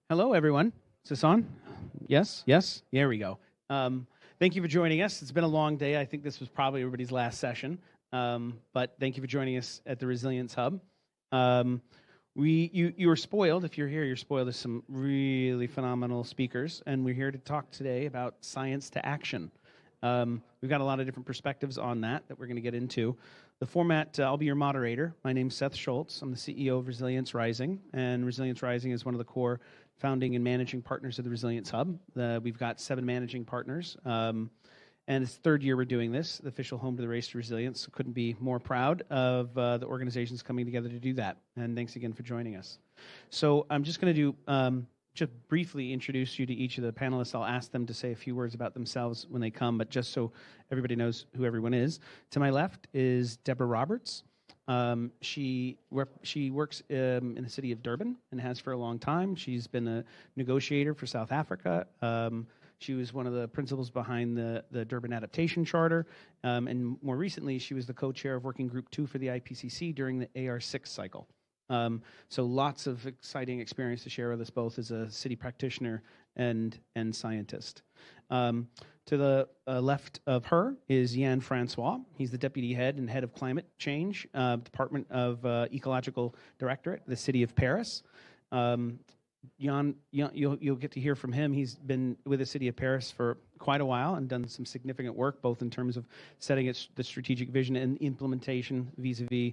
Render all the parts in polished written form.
Hello, everyone. Is this on? Yes, yes. There we go. Thank you for joining us. It's been a long day. I think this was probably everybody's last session, but thank you for joining us at the Resilience Hub. You were spoiled. If you're here, you're spoiled. There's some really phenomenal speakers, and we're here to talk today about science to action. We've got a lot of different perspectives on that we're going to get into. The format, I'll be your moderator. My name's Seth Schultz. I'm the CEO of Resilience Rising, and Resilience Rising is one of the core founding and managing partners of the Resilience Hub. We've got 7 managing partners, and it's the 3rd year we're doing this, the official home to the Race to Resilience. So couldn't be more proud of the organizations coming together to do that. And thanks again for joining us. So I'm just going to do just briefly introduce you to each of the panelists. I'll ask them to say a few words about themselves when they come, but just so everybody knows who everyone is. To my left is Deborah Roberts. She works in the city of Durban and has for a long time. She's been a negotiator for South Africa. She was one of the principals behind the Durban Adaptation Charter, and more recently, she was the co-chair of Working Group 2 for the IPCC during the AR6 cycle. So lots of exciting experience to share with us both as a city practitioner and scientist. To the left of her is Jan Francois. He's the deputy head and head of climate change, Department of Ecological Directorate, the city of Paris. Jan, you'll get to hear from him. He's been with the city of Paris for quite a while and done some significant work, both in terms of setting the strategic vision and implementation vis-a-vis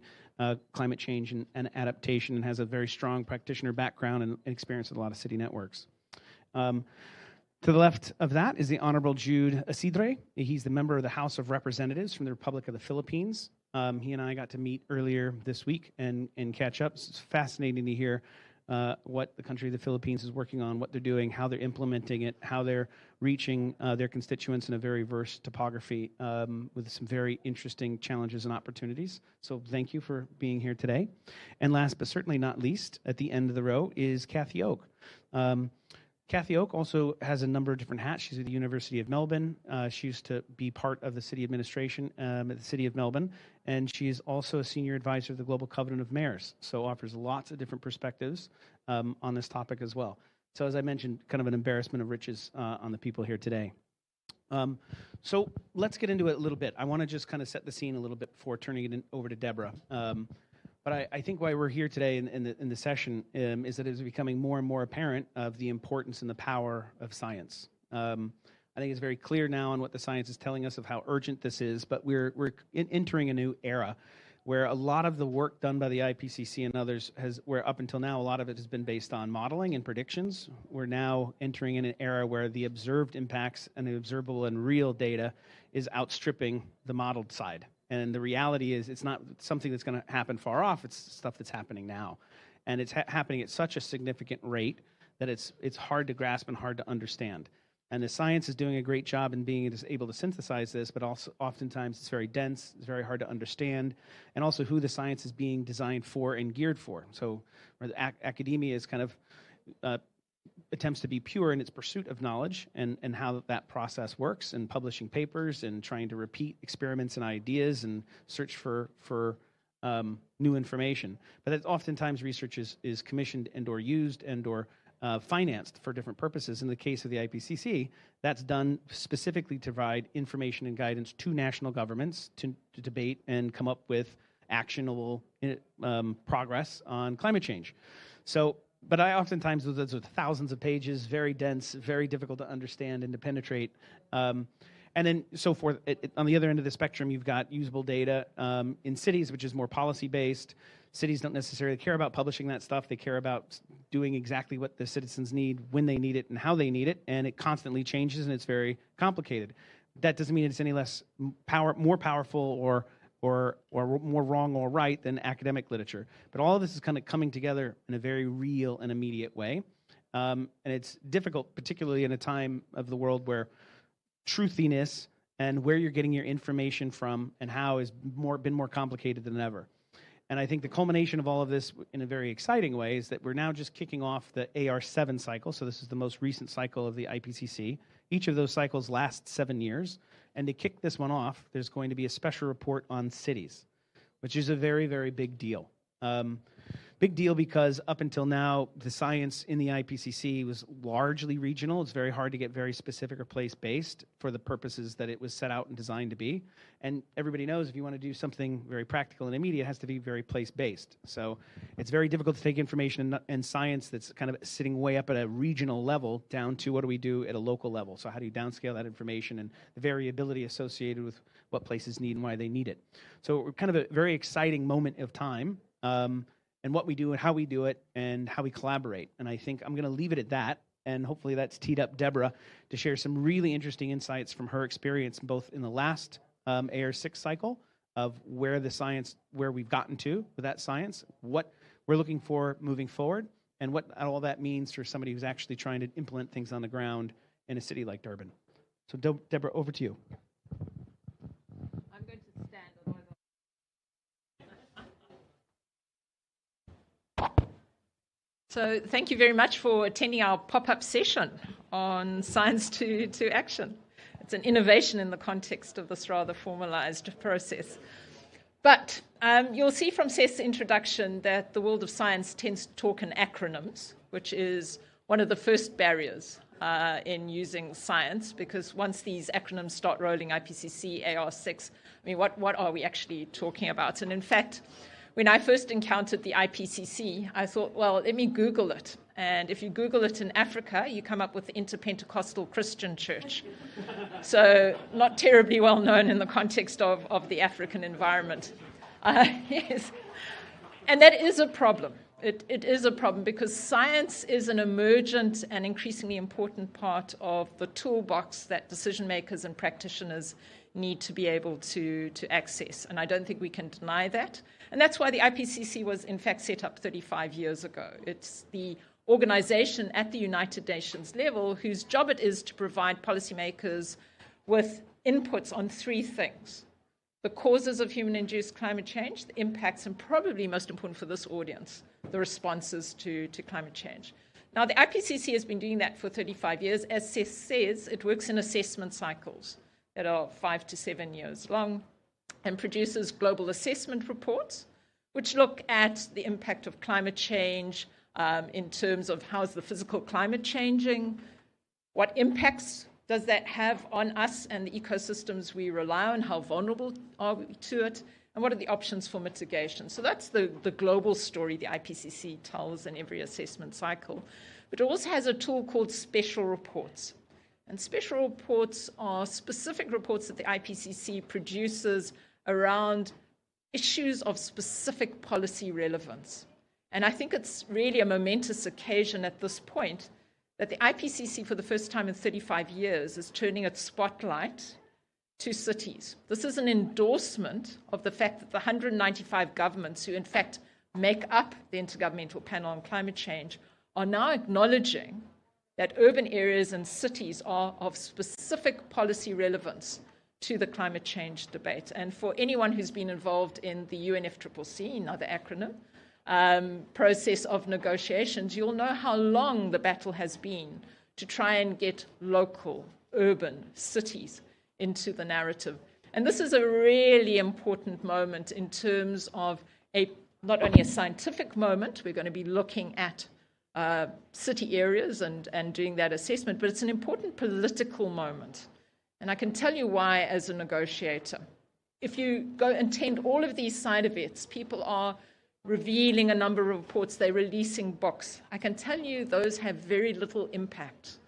climate change and adaptation, and has a very strong practitioner background and experience with a lot of city networks. To the left of that is the Honorable Jude Isidre. He's the member of the House of Representatives from the Republic of the Philippines. He and I got to meet earlier this week and catch up. It's fascinating to hear what the country of the Philippines is working on, what they're doing, how they're implementing it, how they're reaching their constituents in a very diverse topography with some very interesting challenges and opportunities. So thank you for being here today. And last but certainly not least, at the end of the row is Kathy Oak. Kathy Oak also has a number of different hats. She's at the University of Melbourne. She used to be part of the city administration at the City of Melbourne, and she is also a senior advisor of the Global Covenant of Mayors, so offers lots of different perspectives on this topic as well. So as I mentioned, kind of an embarrassment of riches on the people here today. So let's get into it a little bit. I want to just kind of set the scene a little bit before turning it over to Deborah. But I think why we're here today in the session is that it is becoming more and more apparent of the importance and the power of science. I think it's very clear now on what the science is telling us of how urgent this is, but we're entering a new era where a lot of the work done by the IPCC and others where up until now, a lot of it has been based on modeling and predictions. We're now entering in an era where the observed impacts and the observable and real data is outstripping the modeled side. And the reality is it's not something that's going to happen far off. It's stuff that's happening now. And it's happening at such a significant rate that it's hard to grasp and hard to understand. And the science is doing a great job in being able to synthesize this, but also oftentimes it's very dense, it's very hard to understand, and also who the science is being designed for and geared for. So where the academia is kind of attempts to be pure in its pursuit of knowledge and how that process works, and publishing papers and trying to repeat experiments and ideas and search for new information. But that oftentimes research is commissioned and or used and or financed for different purposes. In the case of the IPCC, that's done specifically to provide information and guidance to national governments to debate and come up with actionable progress on climate change. But I oftentimes, those are thousands of pages, very dense, very difficult to understand and to penetrate. And then so forth. On the other end of the spectrum, you've got usable data in cities, which is more policy-based. Cities don't necessarily care about publishing that stuff. They care about doing exactly what the citizens need, when they need it, and how they need it. And it constantly changes, and it's very complicated. That doesn't mean it's any less more powerful or more wrong or right than academic literature. But all of this is kind of coming together in a very real and immediate way. And it's difficult, particularly in a time of the world where truthiness and where you're getting your information from and how has been more complicated than ever. And I think the culmination of all of this in a very exciting way is that we're now just kicking off the AR7 cycle. So this is the most recent cycle of the IPCC. Each of those cycles lasts 7 years. And to kick this one off, there's going to be a special report on cities, which is a very, very big deal. Big deal because up until now, the science in the IPCC was largely regional. It's very hard to get very specific or place-based for the purposes that it was set out and designed to be. And everybody knows if you want to do something very practical and immediate, it has to be very place-based. So it's very difficult to take information and science that's kind of sitting way up at a regional level down to what do we do at a local level. So how do you downscale that information and the variability associated with what places need and why they need it. So we're kind of a very exciting moment of time. And what we do and how we do it and how we collaborate. And I think I'm going to leave it at that. And hopefully that's teed up Deborah to share some really interesting insights from her experience, both in the last AR6 cycle of where we've gotten to with that science, what we're looking for moving forward, and what all that means for somebody who's actually trying to implement things on the ground in a city like Durban. So Deborah, over to you. So thank you very much for attending our pop-up session on Science to Action. It's an innovation in the context of this rather formalized process. But you'll see from Seth's introduction that the world of science tends to talk in acronyms, which is one of the first barriers in using science, because once these acronyms start rolling, IPCC, AR6, I mean, what are we actually talking about? And in fact, when I first encountered the IPCC, I thought, well, let me Google it. And if you Google it in Africa, you come up with the Interpentecostal Christian Church. So not terribly well known in the context of the African environment. Yes. And that is a problem. It is a problem because science is an emergent and increasingly important part of the toolbox that decision makers and practitioners need to be able to access. And I don't think we can deny that. And that's why the IPCC was, in fact, set up 35 years ago. It's the organization at the United Nations level whose job it is to provide policymakers with inputs on three things: the causes of human-induced climate change, the impacts, and probably most important for this audience, the responses to climate change. Now, the IPCC has been doing that for 35 years. As Seth says, it works in assessment cycles that are 5 to 7 years long and produces global assessment reports, which look at the impact of climate change in terms of how is the physical climate changing, what impacts does that have on us and the ecosystems we rely on, how vulnerable are we to it, and what are the options for mitigation. So that's the global story the IPCC tells in every assessment cycle. But it also has a tool called special reports. And special reports are specific reports that the IPCC produces around issues of specific policy relevance. And I think it's really a momentous occasion at this point that the IPCC, for the first time in 35 years, is turning its spotlight to cities. This is an endorsement of the fact that the 195 governments who, in fact, make up the Intergovernmental Panel on Climate Change are now acknowledging that urban areas and cities are of specific policy relevance to the climate change debate. And for anyone who's been involved in the UNFCCC, another acronym, process of negotiations, you'll know how long the battle has been to try and get local, urban cities into the narrative. And this is a really important moment in terms of not only a scientific moment, we're going to be looking at city areas and doing that assessment, but it's an important political moment. And I can tell you why as a negotiator. If you go and attend all of these side events, people are revealing a number of reports, they're releasing books. I can tell you those have very little impact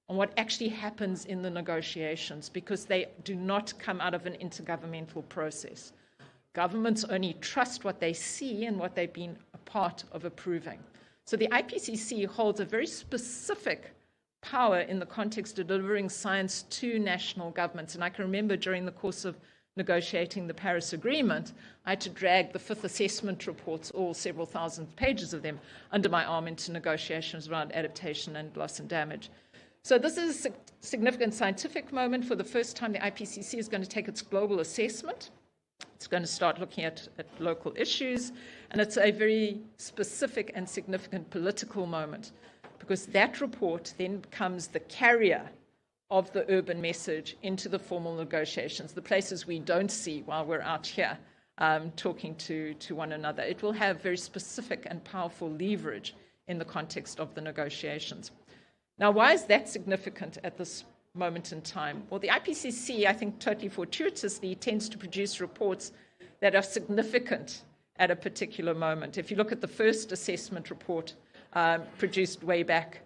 on what actually happens in the negotiations because they do not come out of an intergovernmental process. Governments only trust what they see and what they've been a part of approving. So the IPCC holds a very specific power in the context of delivering science to national governments. And I can remember during the course of negotiating the Paris Agreement, I had to drag the fifth assessment reports, all several thousand pages of them, under my arm into negotiations around adaptation and loss and damage. So this is a significant scientific moment. For the first time, the IPCC is going to take its global assessment. It's going to start looking at local issues, and it's a very specific and significant political moment because that report then becomes the carrier of the urban message into the formal negotiations, the places we don't see while we're out here talking to one another. It will have very specific and powerful leverage in the context of the negotiations. Now, why is that significant at this moment in time? Well, the IPCC, I think totally fortuitously, tends to produce reports that are significant at a particular moment. If you look at the first assessment report produced way back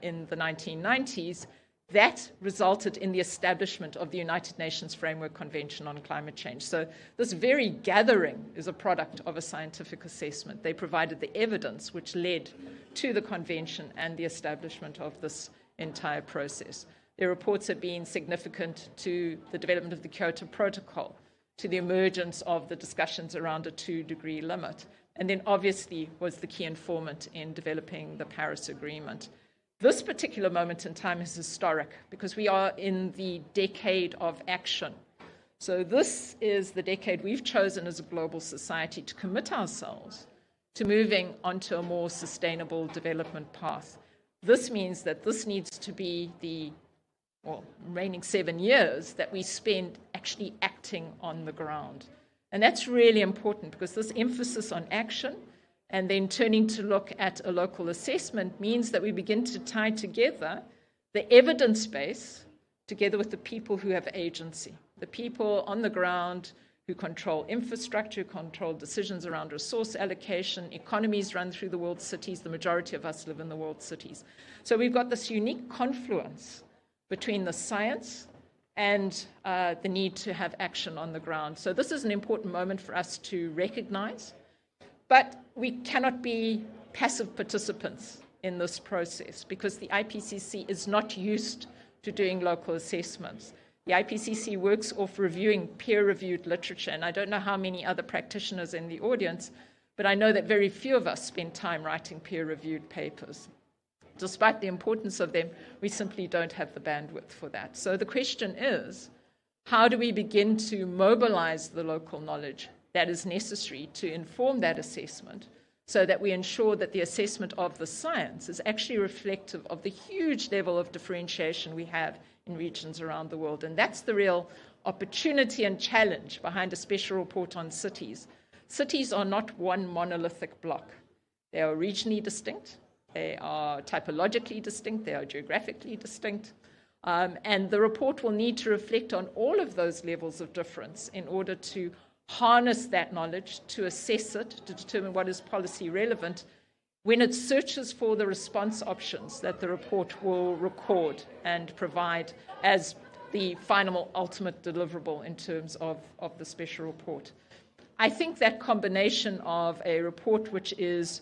in the 1990s, that resulted in the establishment of the United Nations Framework Convention on Climate Change. So this very gathering is a product of a scientific assessment. They provided the evidence which led to the convention and the establishment of this entire process. Their reports have been significant to the development of the Kyoto Protocol, to the emergence of the discussions around a 2-degree limit, and then obviously was the key informant in developing the Paris Agreement. This particular moment in time is historic because we are in the decade of action. So this is the decade we've chosen as a global society to commit ourselves to moving onto a more sustainable development path. This means that this needs to be the remaining 7 years that we spend actually acting on the ground. And that's really important because this emphasis on action and then turning to look at a local assessment means that we begin to tie together the evidence base together with the people who have agency, the people on the ground who control infrastructure, who control decisions around resource allocation. Economies run through the world cities. The majority of us live in the world cities. So we've got this unique confluence between the science and the need to have action on the ground. So this is an important moment for us to recognize. But we cannot be passive participants in this process because the IPCC is not used to doing local assessments. The IPCC works off reviewing peer-reviewed literature, and I don't know how many other practitioners in the audience, but I know that very few of us spend time writing peer-reviewed papers. Despite the importance of them, we simply don't have the bandwidth for that. So the question is, how do we begin to mobilize the local knowledge that is necessary to inform that assessment so that we ensure that the assessment of the science is actually reflective of the huge level of differentiation we have in regions around the world? And that's the real opportunity and challenge behind a special report on cities. Cities are not one monolithic block. They are regionally distinct. They are typologically distinct. They are geographically distinct. And the report will need to reflect on all of those levels of difference in order to harness that knowledge, to assess it, to determine what is policy relevant when it searches for the response options that the report will record and provide as the final ultimate deliverable in terms of the special report. I think that combination of a report which is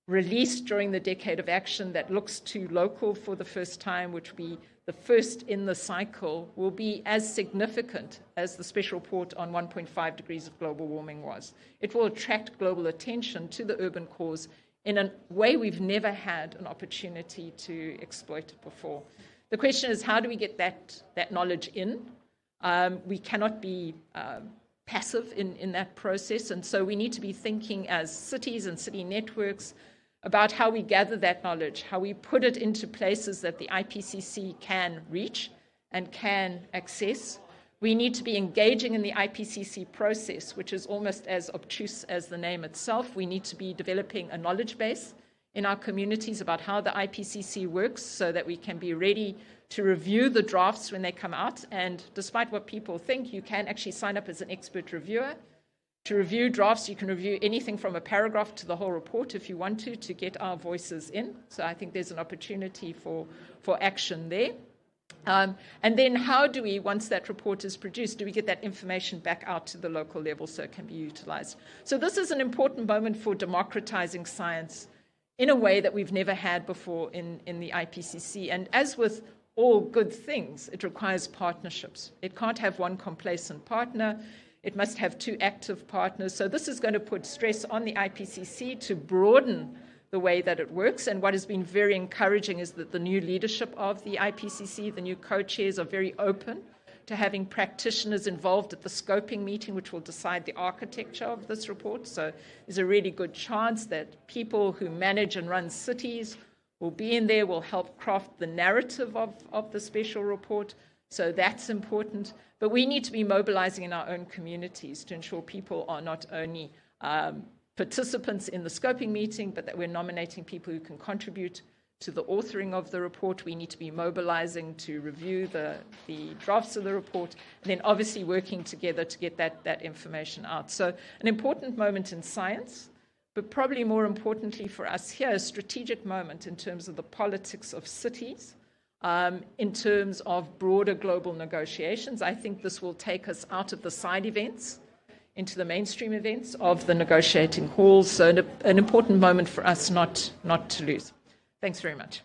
released during the decade of action that looks to local for the first time, which will be the first in the cycle, will be as significant as the special report on 1.5 degrees of global warming was. It will attract global attention to the urban cause in a way we've never had an opportunity to exploit it before. The question is, how do we get that knowledge in? We cannot be passive in that process, and so we need to be thinking as cities and city networks about how we gather that knowledge, how we put it into places that the IPCC can reach and can access. We need to be engaging in the IPCC process, which is almost as obtuse as the name itself. We need to be developing a knowledge base in our communities about how the IPCC works so that we can be ready to review the drafts when they come out. And despite what people think, you can actually sign up as an expert reviewer. To review drafts, you can review anything from a paragraph to the whole report if you want to get our voices in. So I think there's an opportunity for action there. And then how do we, once that report is produced, do we get that information back out to the local level so it can be utilized? So this is an important moment for democratizing science in a way that we've never had before in the IPCC. And as with all good things, it requires partnerships. It can't have one complacent partner. It must have two active partners. So this is going to put stress on the IPCC to broaden the way that it works. And what has been very encouraging is that the new leadership of the IPCC, the new co-chairs, are very open to having practitioners involved at the scoping meeting, which will decide the architecture of this report. So there's a really good chance that people who manage and run cities will be in there, will help craft the narrative of the special report. So that's important. But we need to be mobilizing in our own communities to ensure people are not only participants in the scoping meeting, but that we're nominating people who can contribute to the authoring of the report. We need to be mobilizing to review the drafts of the report, and then obviously working together to get that information out. So an important moment in science, but probably more importantly for us here, a strategic moment in terms of the politics of cities, in terms of broader global negotiations. I think this will take us out of the side events into the mainstream events of the negotiating halls. So an important moment for us not to lose. Thanks very much.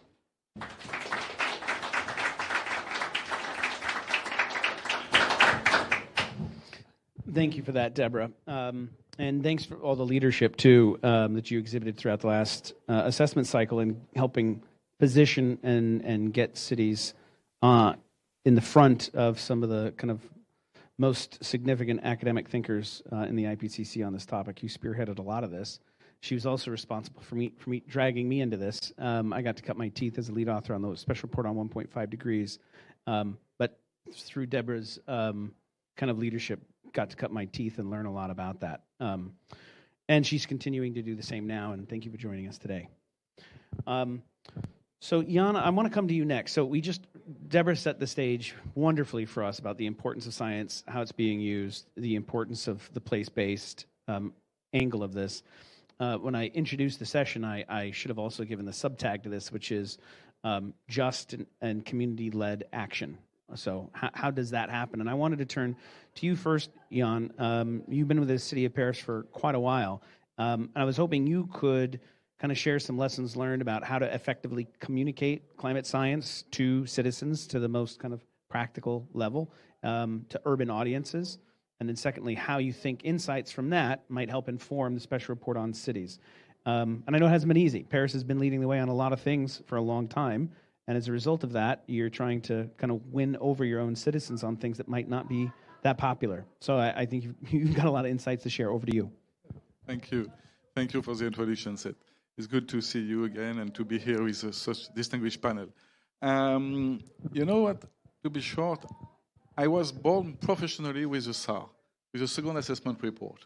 Thank you for that, Deborah. And thanks for all the leadership, too, that you exhibited throughout the last assessment cycle in helping position and get cities in the front of some of the kind of most significant academic thinkers in the IPCC on this topic. You spearheaded a lot of this. She was also responsible for me dragging me into this. I got to cut my teeth as a lead author on the special report on 1.5 degrees. But through Deborah's kind of leadership, got to cut my teeth and learn a lot about that. And she's continuing to do the same now, and thank you for joining us today. So, Jan, I want to come to you next. So Deborah set the stage wonderfully for us about the importance of science, how it's being used, the importance of the place-based angle of this. When I introduced the session, I should have also given the subtag to this, which is just and community-led action. So how does that happen? And I wanted to turn to you first, Jan. You've been with the City of Paris for quite a while. And I was hoping you could kind of share some lessons learned about how to effectively communicate climate science to citizens to the most kind of practical level, to urban audiences. And then secondly, how you think insights from that might help inform the special report on cities. And I know it hasn't been easy. Paris has been leading the way on a lot of things for a long time. And as a result of that, you're trying to kind of win over your own citizens on things that might not be that popular. So I think you've got a lot of insights to share. Over to you. Thank you. Thank you for the introduction, Seth. It's good to see you again and to be here with such distinguished panel. You know what? To be short, I was born professionally with the SAR, with a second assessment report.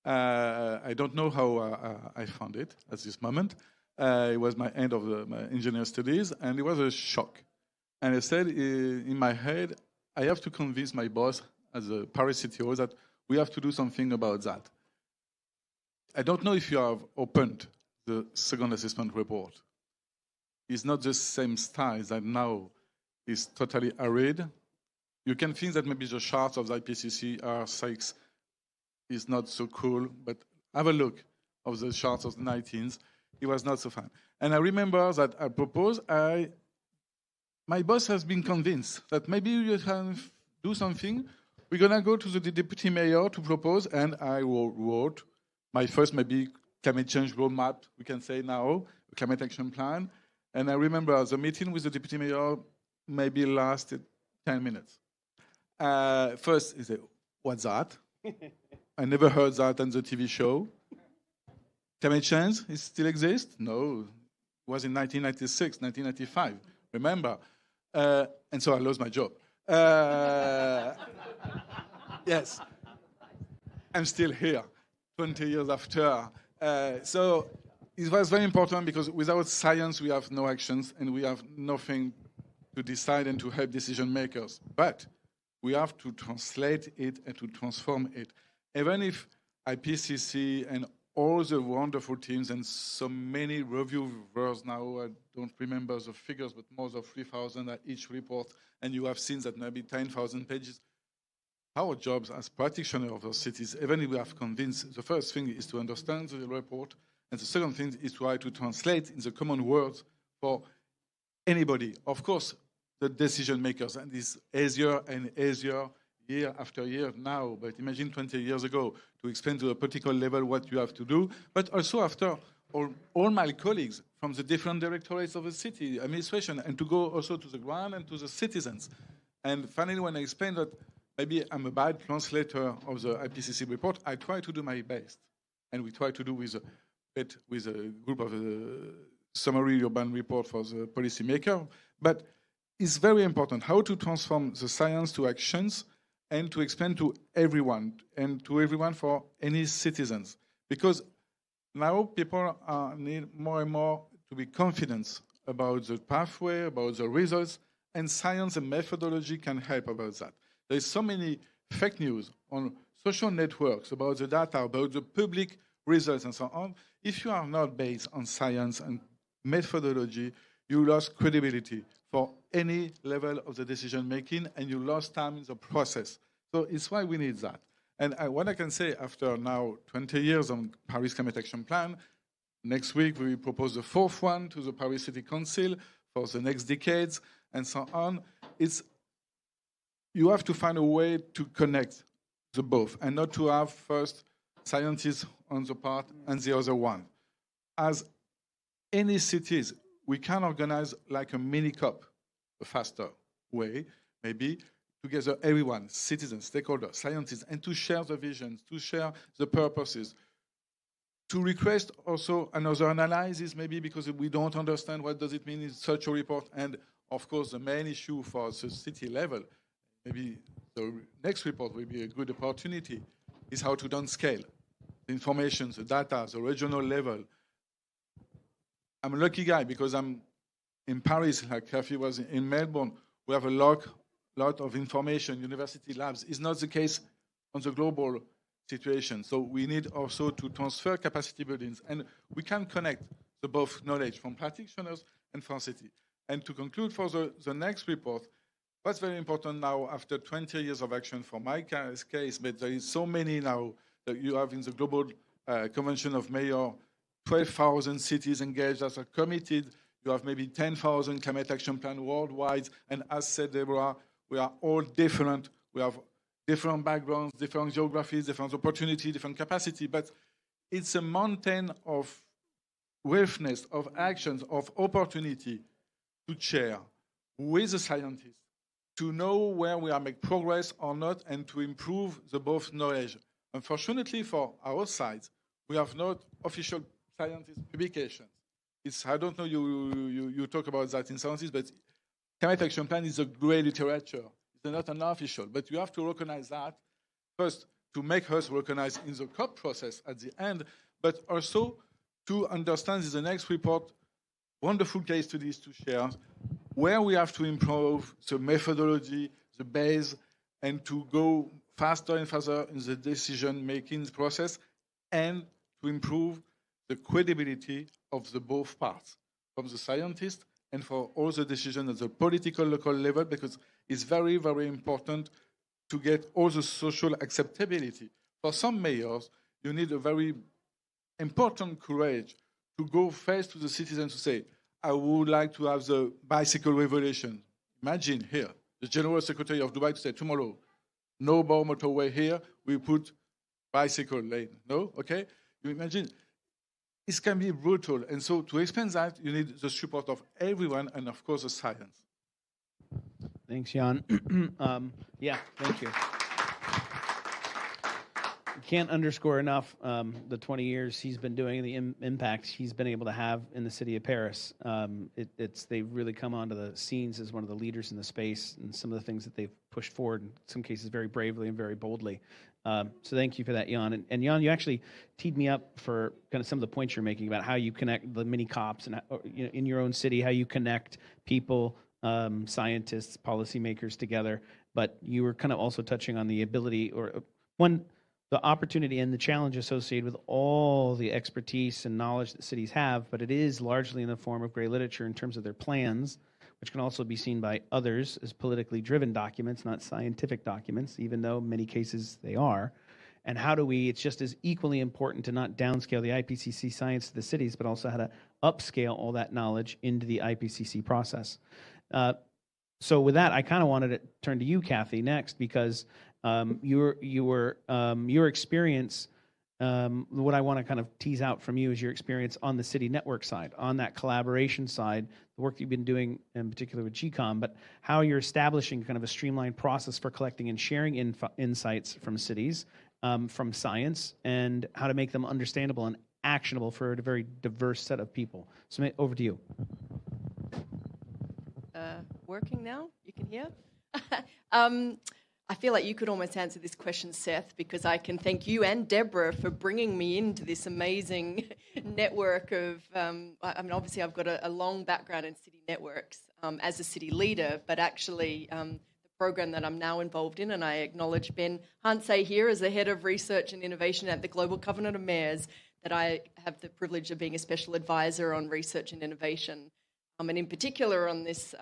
I don't know how I found it at this moment. It was my end of my engineer studies, and it was a shock. And I said in my head, I have to convince my boss as a Paris CTO that we have to do something about that. I don't know if you have opened the second assessment report. It's not the same style that now is totally arid. You can think that maybe the charts of the IPCC R6 is not so cool, but have a look of the charts of the 19th. It was not so fun. And I remember that I proposed, my boss has been convinced that maybe you can do something. We're going to go to the deputy mayor to propose, and I wrote my first maybe climate change roadmap, we can say now, a climate action plan. And I remember the meeting with the deputy mayor maybe lasted 10 minutes. First, he said, what's that? I never heard that on the TV show. Climate change, it still exists? No, it was in 1996, 1995, remember? And so I lost my job. Yes, I'm still here, 20 years after. So it was very important because without science, we have no actions and we have nothing to decide and to help decision makers. But we have to translate it and to transform it. Even if IPCC and all the wonderful teams and so many reviewers now, I don't remember the figures, but more than 3,000 at each report, and you have seen that maybe 10,000 pages. Our jobs as practitioners of those cities, even if we have convinced, the first thing is to understand the report, and the second thing is to try to translate in the common words for anybody. Of course, the decision makers, and it's easier and easier year after year now, but imagine 20 years ago to explain to a political level what you have to do, but also after all my colleagues from the different directorates of the city administration, and to go also to the ground and to the citizens. And finally, when I explained that maybe I'm a bad translator of the IPCC report, I try to do my best. And we try to do with a group of the summary urban report for the policymaker. But it's very important how to transform the science to actions and to explain to everyone and to everyone for any citizens. Because now people need more and more to be confident about the pathway, about the results, and science and methodology can help about that. There's so many fake news on social networks about the data, about the public results and so on. If you are not based on science and methodology, you lost credibility for any level of the decision making and you lost time in the process. So it's why we need that. And what I can say after now 20 years on Paris Climate Action Plan, next week we will propose the fourth one to the Paris City Council for the next decades and so on. You have to find a way to connect the both and not to have first scientists on the part and the other one. As any cities, we can organize like a mini COP, a faster way, maybe, together everyone, citizens, stakeholders, scientists, and to share the visions, to share the purposes, to request also another analysis, maybe because we don't understand what does it mean in such a report. And of course, the main issue for the city level, maybe the next report will be a good opportunity, is how to downscale the information, the data, the regional level. I'm a lucky guy because I'm in Paris, like Kathy was in Melbourne. We have a lot of information, university labs. It's not the case on the global situation. So we need also to transfer capacity buildings. And we can connect the both knowledge from practitioners and from city. And to conclude for the next report, what's very important now after 20 years of action for my case, but there is so many now that you have in the Global Convention of Mayors, 12,000 cities engaged that are committed. You have maybe 10,000 climate action plan worldwide. And as said, Deborah, we are all different. We have different backgrounds, different geographies, different opportunity, different capacity. But it's a mountain of willingness, of actions, of opportunity to share with the scientists, to know where we are making progress or not, and to improve the both knowledge. Unfortunately, for our side, we have not official scientist publications. I don't know you talk about that in sciences, but Climate Action Plan is a great literature. It's not an official, but you have to recognize that first to make us recognize in the COP process at the end, but also to understand in the next report wonderful case studies to share where we have to improve the methodology, the base, and to go faster and faster in the decision-making process and to improve the credibility of the both parts, from the scientists and for all the decisions at the political local level, because it's very, very important to get all the social acceptability. For some mayors, you need a very important courage to go face to the citizens to say, I would like to have the bicycle revolution. Imagine here, the General Secretary of Dubai to say tomorrow, no more motorway here, we put bicycle lane. No? Okay? You imagine, it can be brutal. And so to explain that, you need the support of everyone and, of course, the science. Thanks, Jan. Yeah, thank you. Can't underscore enough the 20 years he's been doing, the impact he's been able to have in the city of Paris. They've really come onto the scenes as one of the leaders in the space, and some of the things that they've pushed forward, in some cases very bravely and very boldly. So thank you for that, Jan. And Jan, you actually teed me up for kind of some of the points you're making about how you connect the mini COPs and in your own city, how you connect people, scientists, policymakers together. But you were kind of also touching on the ability, or the opportunity and the challenge associated with all the expertise and knowledge that cities have, but it is largely in the form of gray literature in terms of their plans, which can also be seen by others as politically driven documents, not scientific documents, even though in many cases they are. And it's just as equally important to not downscale the IPCC science to the cities, but also how to upscale all that knowledge into the IPCC process. So with that, I kind of wanted to turn to you, Kathy, next, because your experience, what I want to kind of tease out from you is your experience on the city network side, on that collaboration side, the work you've been doing in particular with GCOM, but how you're establishing kind of a streamlined process for collecting and sharing insights from cities, from science, and how to make them understandable and actionable for a very diverse set of people. So over to you. working now? You can hear? I feel like you could almost answer this question, Seth, because I can thank you and Deborah for bringing me into this amazing network of, obviously I've got a long background in city networks as a city leader, but actually the program that I'm now involved in, and I acknowledge Ben Hansey here as the head of research and innovation at the Global Covenant of Mayors, that I have the privilege of being a special advisor on research and innovation, and in particular on this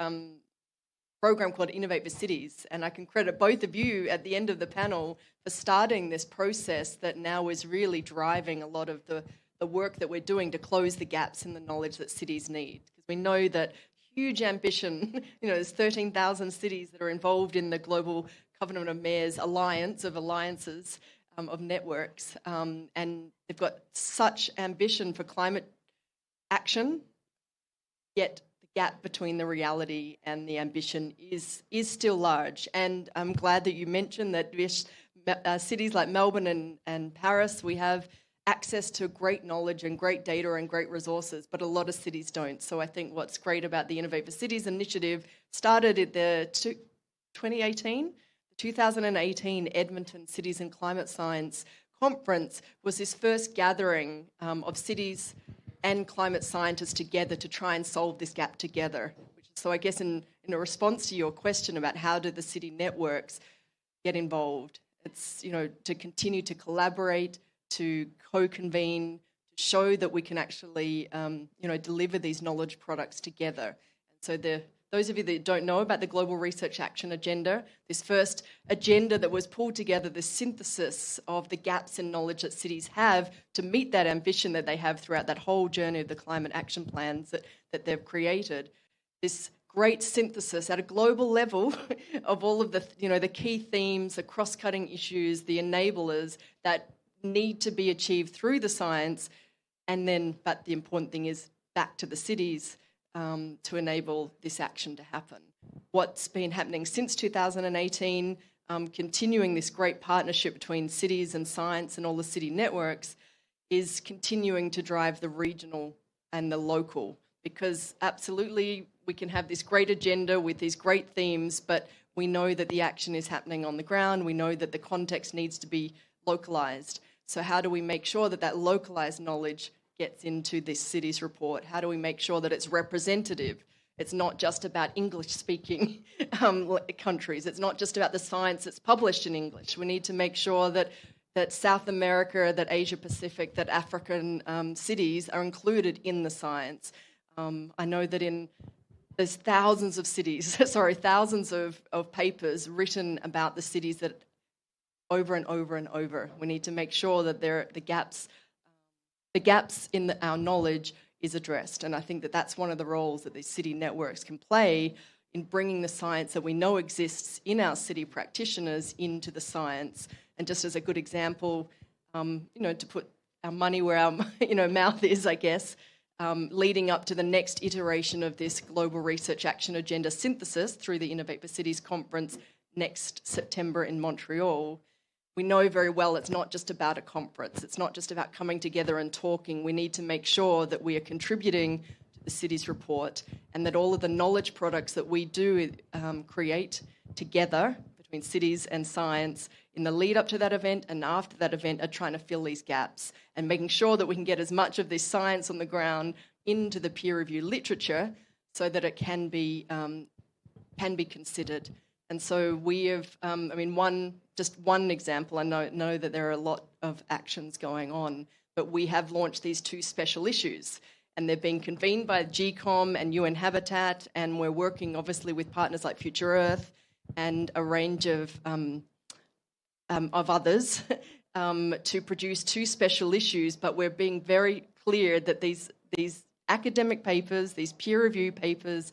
program called Innovate for Cities. And I can credit both of you at the end of the panel for starting this process that now is really driving a lot of the work that we're doing to close the gaps in the knowledge that cities need. Because we know that huge ambition, there's 13,000 cities that are involved in the Global Covenant of Mayors Alliance of alliances of networks, and they've got such ambition for climate action, yet gap between the reality and the ambition is still large. And I'm glad that you mentioned that cities like Melbourne and Paris, we have access to great knowledge and great data and great resources, but a lot of cities don't. So I think what's great about the Innovate for Cities initiative started at the 2018 Edmonton Cities and Climate Science Conference was this first gathering of cities and climate scientists together to try and solve this gap together. So I guess in a response to your question about how do the city networks get involved, it's to continue to collaborate, to co-convene, to show that we can actually deliver these knowledge products together. And so those of you that don't know about the Global Research Action Agenda, this first agenda that was pulled together, the synthesis of the gaps in knowledge that cities have to meet that ambition that they have throughout that whole journey of the climate action plans that they've created. This great synthesis at a global level of all of the key themes, the cross-cutting issues, the enablers that need to be achieved through the science, but the important thing is back to the cities to enable this action to happen. What's been happening since 2018, continuing this great partnership between cities and science and all the city networks, is continuing to drive the regional and the local, because absolutely we can have this great agenda with these great themes, but we know that the action is happening on the ground. We know that the context needs to be localised. So how do we make sure that localised knowledge gets into this city's report? How do we make sure that it's representative? It's not just about English-speaking countries. It's not just about the science that's published in English. We need to make sure that South America, that Asia Pacific, that African cities are included in the science. I know that there's thousands of papers written about the cities that over and over and over. We need to make sure that the gaps in our knowledge is addressed. And I think that that's one of the roles that these city networks can play in bringing the science that we know exists in our city practitioners into the science. And just as a good example, to put our money where our mouth is, I guess, leading up to the next iteration of this Global Research Action Agenda synthesis through the Innovate for Cities conference next September in Montreal. We know very well it's not just about a conference. It's not just about coming together and talking. We need to make sure that we are contributing to the city's report and that all of the knowledge products that we do create together between cities and science in the lead up to that event and after that event are trying to fill these gaps and making sure that we can get as much of this science on the ground into the peer-reviewed literature so that it can be considered. And so we have, one example, I know that there are a lot of actions going on, but we have launched these 2 special issues and they're being convened by GCOM and UN Habitat, and we're working obviously with partners like Future Earth and a range of others to produce 2 special issues, but we're being very clear that these academic papers, these peer-review papers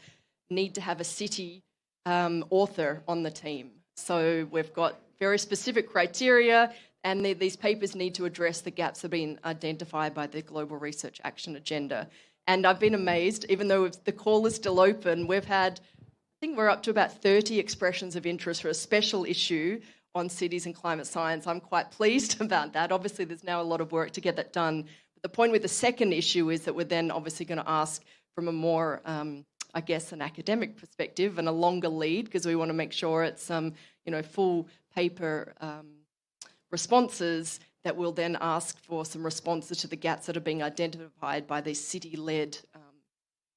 need to have a city author on the team. So we've got very specific criteria, and these papers need to address the gaps that have been identified by the Global Research Action Agenda. And I've been amazed, even though the call is still open, we've had, I think we're up to about 30 expressions of interest for a special issue on cities and climate science. I'm quite pleased about that. Obviously, there's now a lot of work to get that done. But the point with the second issue is that we're then obviously going to ask from a more I guess, an academic perspective and a longer lead, because we want to make sure it's full paper responses that will then ask for some responses to the gaps that are being identified by these city-led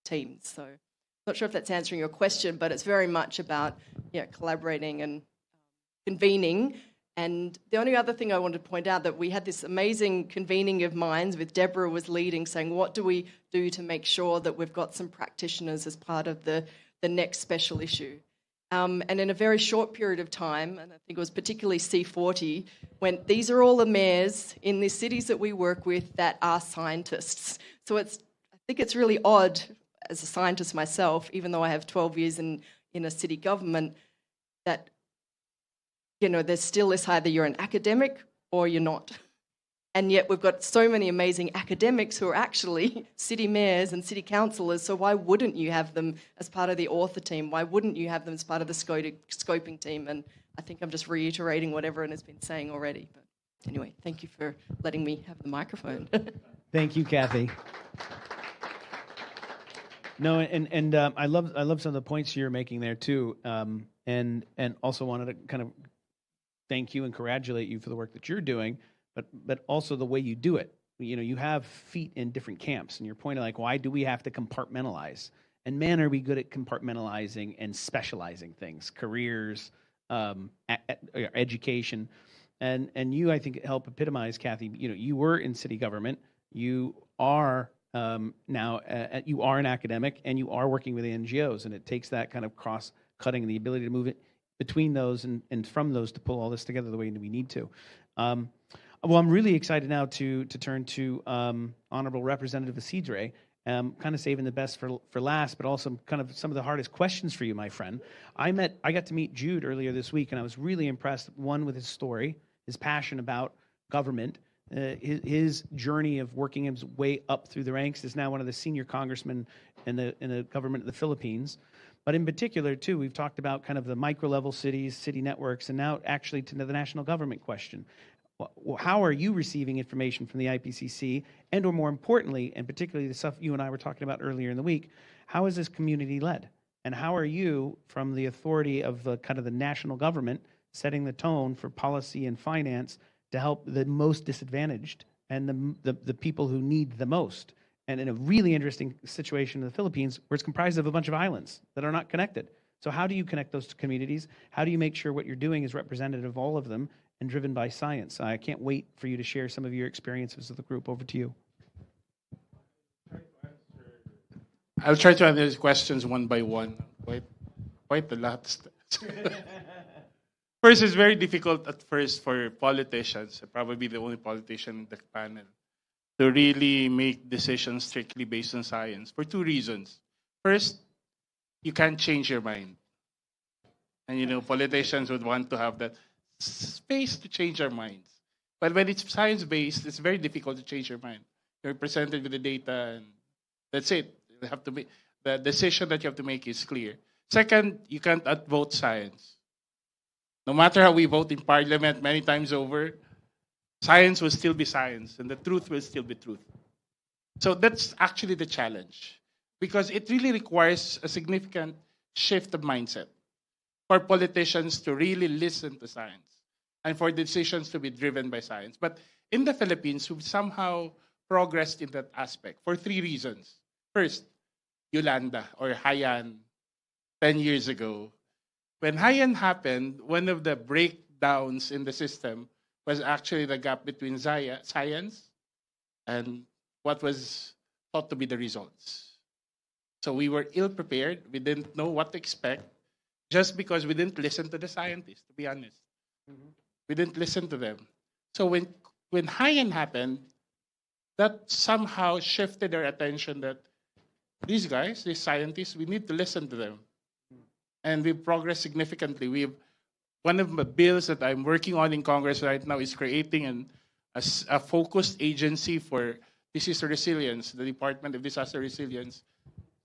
teams. So not sure if that's answering your question, but it's very much about collaborating and convening. And the only other thing I wanted to point out, that we had this amazing convening of minds with Deborah was leading, saying, what do we do to make sure that we've got some practitioners as part of the next special issue? And in a very short period of time, and I think it was particularly C40, when these are all the mayors in the cities that we work with that are scientists. So I think it's really odd as a scientist myself, even though I have 12 years in a city government, that there's still this, either you're an academic or you're not. And yet we've got so many amazing academics who are actually city mayors and city councillors, so why wouldn't you have them as part of the author team? Why wouldn't you have them as part of the scoping team? And I think I'm just reiterating what everyone has been saying already. But anyway, thank you for letting me have the microphone. Thank you, Kathy. No, and I love some of the points you're making there too, and also wanted to kind of thank you and congratulate you for the work that you're doing, but also the way you do it. You have feet in different camps, and you're pointing like, why do we have to compartmentalize? And man, are we good at compartmentalizing and specializing things, careers, education, and you, I think, help epitomize, Kathy. You were in city government, you are now you are an academic, and you are working with the NGOs, and it takes that kind of cross-cutting, the ability to move it between those and from those to pull all this together the way we need to. Well, I'm really excited now to turn to Honorable Representative Isidre, kind of saving the best for last, but also kind of some of the hardest questions for you, my friend. I got to meet Jude earlier this week, and I was really impressed, one, with his story, his passion about government, his journey of working his way up through the ranks, is now one of the senior congressmen in the government of the Philippines. But in particular, too, we've talked about kind of the micro-level cities, city networks, and now actually to the national government question. How are you receiving information from the IPCC? And or more importantly, and particularly the stuff you and I were talking about earlier in the week, how is this community-led? And how are you, from the authority of kind of the national government, setting the tone for policy and finance to help the most disadvantaged and the people who need the most? And in a really interesting situation in the Philippines, where it's comprised of a bunch of islands that are not connected. So how do you connect those two communities? How do you make sure what you're doing is representative of all of them and driven by science? I can't wait for you to share some of your experiences with the group. Over to you. I'll try to answer these questions one by one. Quite a lot. First, it's very difficult at first for politicians, probably the only politician in the panel, to really make decisions strictly based on science for two reasons. First, you can't change your mind. And, politicians would want to have that space to change our minds. But when it's science-based, it's very difficult to change your mind. You're presented with the data, and that's it. You have to the decision that you have to make is clear. Second, you can't outvote science. No matter how we vote in parliament many times over, science will still be science, and the truth will still be truth. So that's actually the challenge, because it really requires a significant shift of mindset for politicians to really listen to science and for decisions to be driven by science. But in the Philippines, we've somehow progressed in that aspect for three reasons. First, Yolanda or Haiyan 10 years ago. When Haiyan happened, one of the breakdowns in the system was actually the gap between science and what was thought to be the results. So we were ill-prepared. We didn't know what to expect just because we didn't listen to the scientists, to be honest. Mm-hmm. We didn't listen to them. So when Haiyan happened, that somehow shifted our attention that these guys, these scientists, we need to listen to them. And we've progressed significantly. One of the bills that I'm working on in Congress right now is creating a focused agency for disaster resilience, the Department of Disaster Resilience.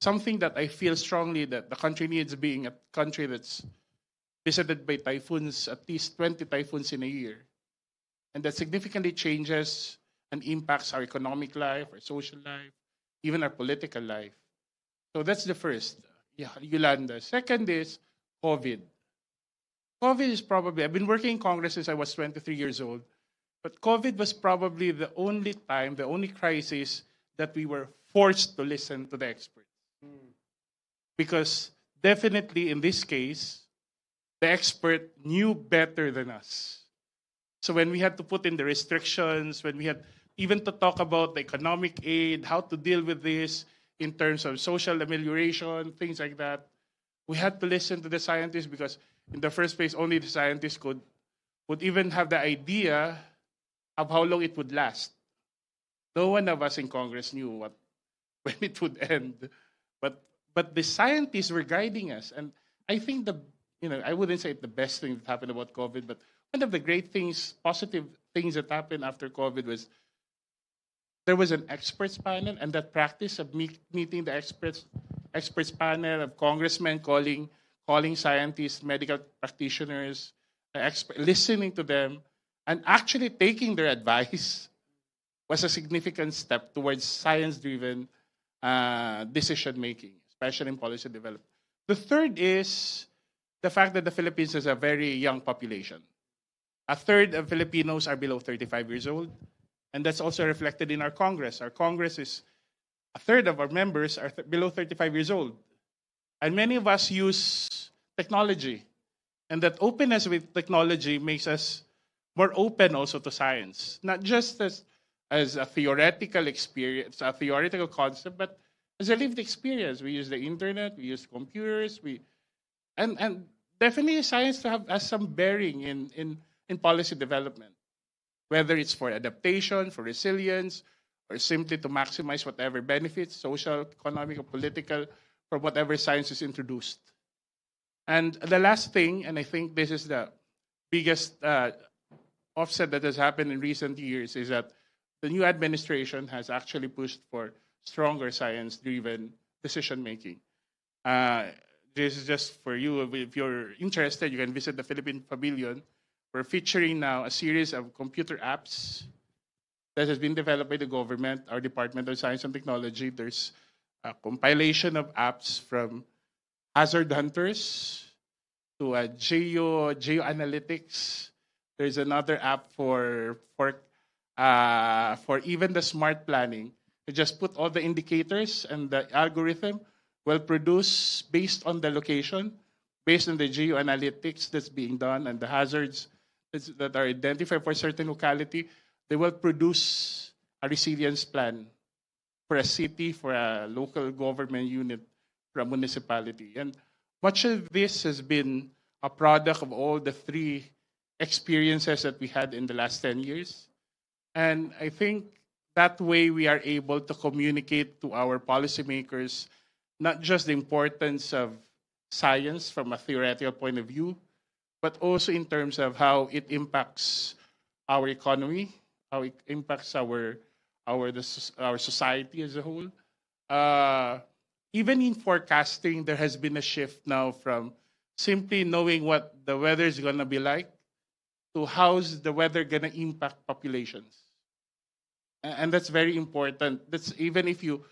Something that I feel strongly that the country needs, being a country that's visited by typhoons, at least 20 typhoons in a year. And that significantly changes and impacts our economic life, our social life, even our political life. So that's the first. Yeah, Yolanda. Second is COVID. COVID is probably, I've been working in Congress since I was 23 years old, but COVID was probably the only time, the only crisis that we were forced to listen to the experts. Because definitely in this case, the expert knew better than us. So when we had to put in the restrictions, when we had even to talk about the economic aid, how to deal with this in terms of social amelioration, things like that, we had to listen to the scientists because in the first place, only the scientists would even have the idea of how long it would last. No one of us in Congress knew when it would end. But the scientists were guiding us. And I think I wouldn't say the best thing that happened about COVID, but one of the great things, positive things that happened after COVID was there was an experts panel, and that practice of meeting the experts panel of congressmen calling scientists, medical practitioners, listening to them, and actually taking their advice was a significant step towards science-driven decision making, especially in policy development. The third is the fact that the Philippines has a very young population. A third of Filipinos are below 35 years old, and that's also reflected in our Congress. Our Congress is a third of our members are below 35 years old. And many of us use technology. And that openness with technology makes us more open also to science, not just as a theoretical experience, a theoretical concept, but as a lived experience. We use the internet, we use computers, and definitely science has some bearing in policy development, whether it's for adaptation, for resilience, or simply to maximize whatever benefits, social, economic, or political, from whatever science is introduced. And the last thing, and I think this is the biggest offset that has happened in recent years, is that the new administration has actually pushed for stronger science-driven decision-making. This is just for you. If you're interested, you can visit the Philippine Pavilion. We're featuring now a series of computer apps that has been developed by the government, our Department of Science and Technology. There's a compilation of apps from hazard hunters to geoanalytics. There's another app for even the smart planning. You just put all the indicators, and the algorithm will produce based on the location, based on the geoanalytics that's being done and the hazards that are identified for a certain locality. They will produce a resilience plan for a city, for a local government unit, for a municipality. And much of this has been a product of all the three experiences that we had in the last 10 years. And I think that way we are able to communicate to our policymakers not just the importance of science from a theoretical point of view, but also in terms of how it impacts our economy, how it impacts our society as a whole. Even in forecasting, there has been a shift now from simply knowing what the weather is going to be like to how's the weather going to impact populations. And that's very important. That's even if you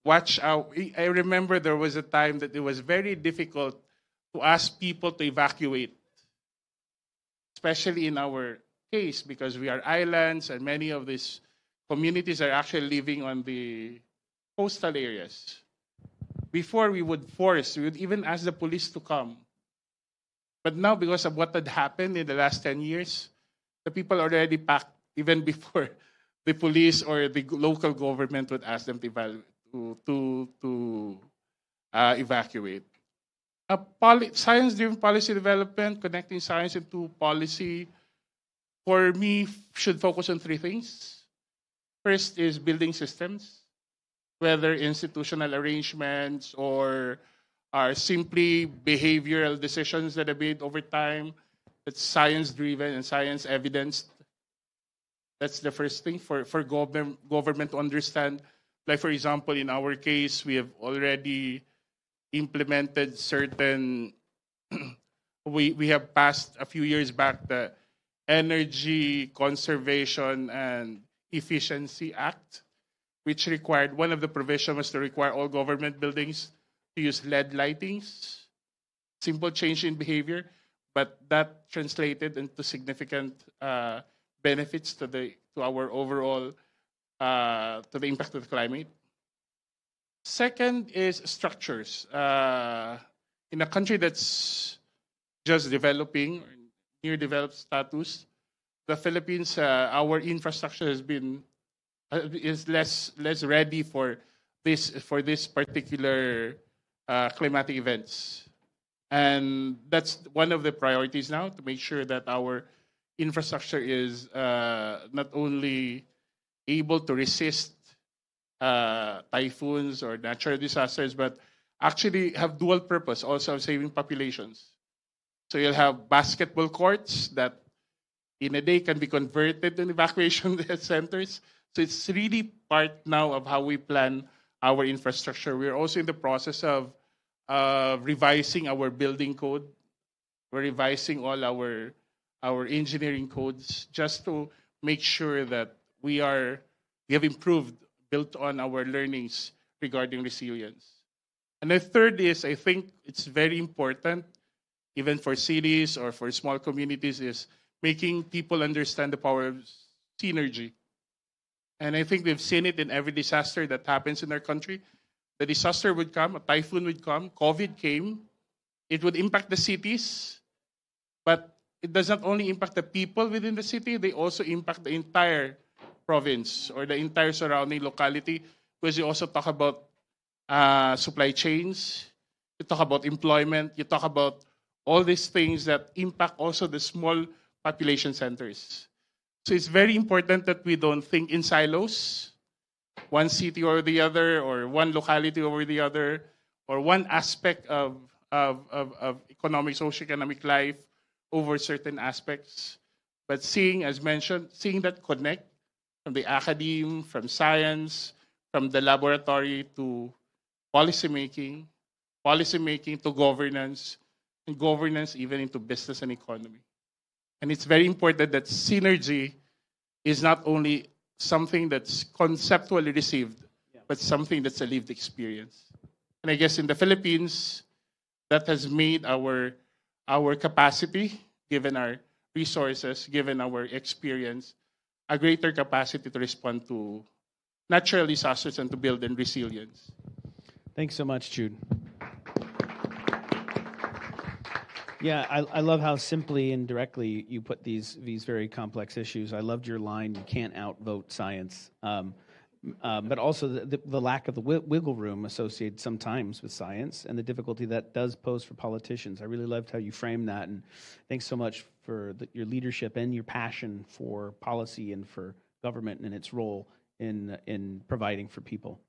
watch out. I remember there was a time that it was very difficult to ask people to evacuate, especially in our case, because we are islands and many of these communities are actually living on the coastal areas. Before we would even ask the police to come. But now, because of what had happened in the last 10 years, the people already packed even before the police or the local government would ask them to evacuate. Science-driven policy development, connecting science into policy, for me, should focus on three things. First is building systems, whether institutional arrangements or are simply behavioral decisions that are made over time. That's science-driven and science evidenced. That's the first thing for government to understand. Like, for example, in our case, we have already implemented certain, we have passed a few years back the Energy Conservation and Efficiency Act, which required, one of the provisions was to require all government buildings to use LED lightings, simple change in behavior, but that translated into significant benefits to our overall to the impact of the climate. Second is structures. In a country that's just developing, near developed status, the Philippines, our infrastructure has been is less ready for this particular climatic events, and that's one of the priorities now, to make sure that our infrastructure is not only able to resist typhoons or natural disasters, but actually have dual purpose, also saving populations. So you'll have basketball courts that in a day can be converted to evacuation centers. So it's really part now of how we plan our infrastructure. We're also in the process of revising our building code. We're revising all our engineering codes just to make sure that we have improved, built on our learnings regarding resilience. And the third is, I think it's very important, even for cities or for small communities, is making people understand the power of synergy. And I think we've seen it in every disaster that happens in our country. The disaster would come, a typhoon would come, COVID came, it would impact the cities, but it does not only impact the people within the city, they also impact the entire province or the entire surrounding locality, because you also talk about supply chains, you talk about employment, you talk about all these things that impact also the small population centers. So it's very important that we don't think in silos, one city or the other, or one locality over the other, or one aspect of economic, socioeconomic life over certain aspects. But seeing, as mentioned, seeing that connect from the academe, from science, from the laboratory to policymaking to governance, and governance even into business and economy. And it's very important that synergy is not only something that's conceptually received, but something that's a lived experience. And I guess in the Philippines, that has made our capacity, given our resources, given our experience, a greater capacity to respond to natural disasters and to build in resilience. Thanks so much, Jude. Yeah, I love how simply and directly you put these very complex issues. I loved your line, you can't outvote science. But also the lack of the wiggle room associated sometimes with science and the difficulty that does pose for politicians. I really loved how you framed that, and thanks so much for your leadership and your passion for policy and for government and its role in providing for people.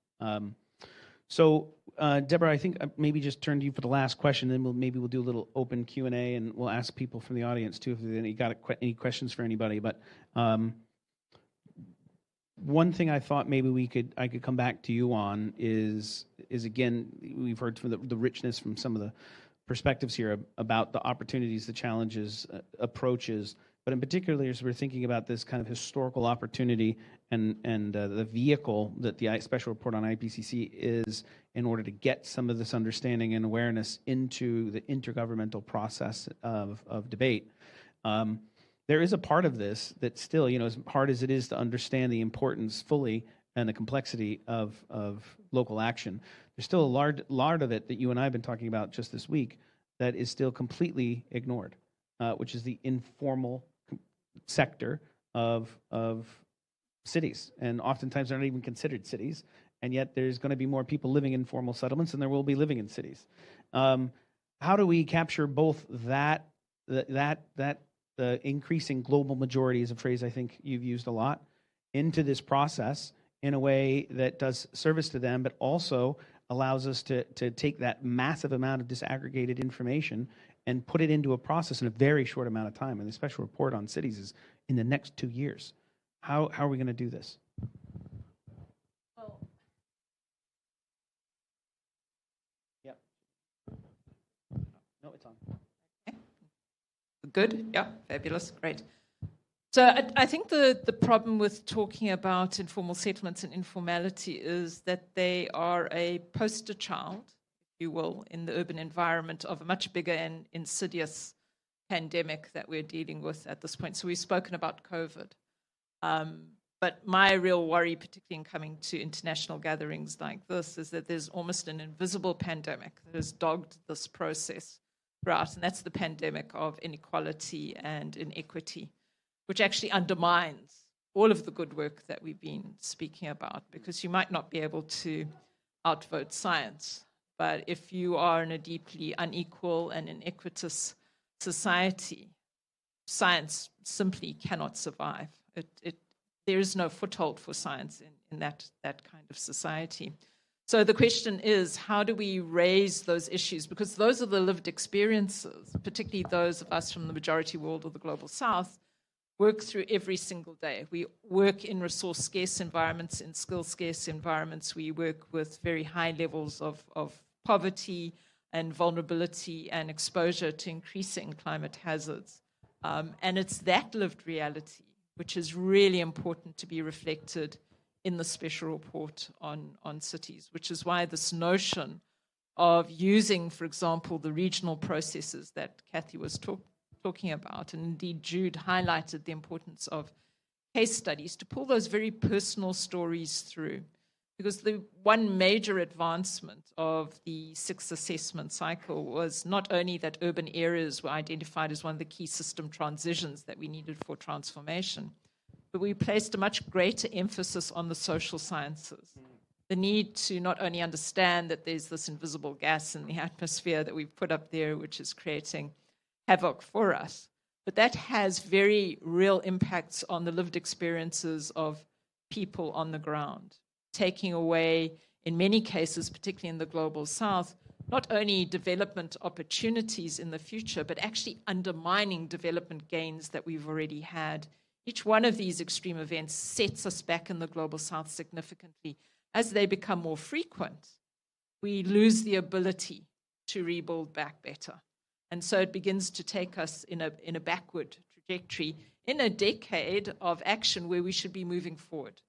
So, Deborah, I think maybe just turn to you for the last question, then we'll do a little open Q&A, and we'll ask people from the audience too if they got any questions for anybody. But one thing I thought maybe I could come back to you on is again, we've heard from the richness from some of the perspectives here about the opportunities, the challenges, approaches, but in particular, as we're thinking about this kind of historical opportunity and the vehicle that the special report on IPCC is in order to get some of this understanding and awareness into the intergovernmental process of debate. There is a part of this that still, as hard as it is to understand the importance fully and the complexity of local action, there's still a lot of it that you and I have been talking about just this week that is still completely ignored, which is the informal sector of cities. And oftentimes they're not even considered cities, and yet there's going to be more people living in formal settlements than there will be living in cities. How do we capture both that the increasing global majority is a phrase I think you've used a lot, into this process in a way that does service to them, but also allows us to take that massive amount of disaggregated information and put it into a process in a very short amount of time? And the special report on cities is in the next 2 years. How are we going to do this? Well, yep. No, it's on. good. Yeah, fabulous. Great. So I think the problem with talking about informal settlements and informality is that they are a poster child, if you will, in the urban environment of a much bigger and insidious pandemic that we're dealing with at this point. So we've spoken about COVID. But my real worry, particularly in coming to international gatherings like this, is that there's almost an invisible pandemic that has dogged this process throughout, and that's the pandemic of inequality and inequity, which actually undermines all of the good work that we've been speaking about, because you might not be able to outvote science, but if you are in a deeply unequal and inequitous society, science simply cannot survive. There is no foothold for science in that kind of society. So the question is, how do we raise those issues? Because those are the lived experiences, particularly those of us from the majority world or the global south, work through every single day. We work in resource-scarce environments, in skill-scarce environments. We work with very high levels of poverty and vulnerability and exposure to increasing climate hazards. And it's that lived reality which is really important to be reflected in the special report on cities, which is why this notion of using, for example, the regional processes that Kathy was talking about, and indeed Jude highlighted the importance of case studies to pull those very personal stories through. Because the one major advancement of the sixth assessment cycle was not only that urban areas were identified as one of the key system transitions that we needed for transformation, but we placed a much greater emphasis on the social sciences. The need to not only understand that there's this invisible gas in the atmosphere that we've put up there, which is creating havoc for us, but that has very real impacts on the lived experiences of people on the ground, taking away, in many cases, particularly in the global south, not only development opportunities in the future, but actually undermining development gains that we've already had. Each one of these extreme events sets us back in the global south significantly. As they become more frequent, we lose the ability to rebuild back better. And so it begins to take us in a backward trajectory in a decade of action where we should be moving forward,